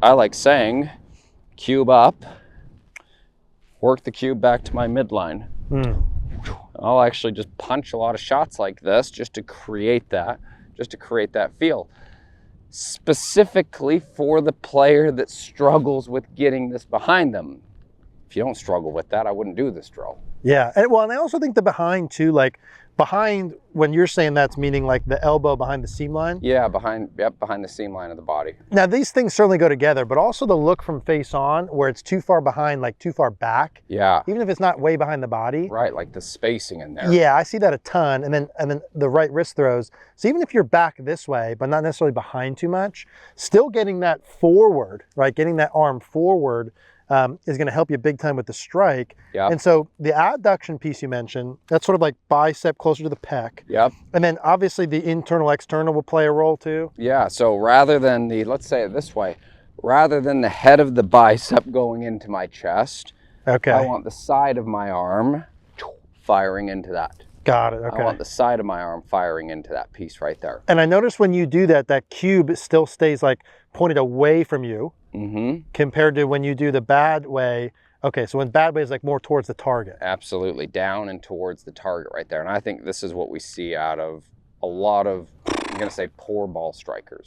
I like saying, cube up, work the cube back to my midline. I'll actually just punch a lot of shots like this just to create that feel. Specifically for the player that struggles with getting this behind them. If you don't struggle with that, I wouldn't do this drill. Yeah, and well, and I also think the behind too, like behind, when you're saying that's meaning like the elbow behind the seam line? Yeah, behind the seam line of the body. Now these things certainly go together, but also the look from face on where it's too far behind, like too far back. Yeah. Even if it's not way behind the body. Right, like the spacing in there. Yeah, I see that a ton. And then the right wrist throws. So even if you're back this way, but not necessarily behind too much, still getting that forward, right? Getting that arm forward is going to help you big time with the strike. Yep. And so the adduction piece you mentioned, that's sort of like bicep closer to the pec. Yep. And then obviously the internal external will play a role too. Yeah, so rather than let's say it this way, rather than the head of the bicep going into my chest, okay, I want the side of my arm firing into that. Got it, okay. I want the side of my arm firing into that piece right there. And I notice when you do that, that cube still stays like pointed away from you. Compared to when you do the bad way. Okay, so when bad way is like more towards the target. Absolutely, down and towards the target right there. And I think this is what we see out of a lot of, I'm gonna say, poor ball strikers.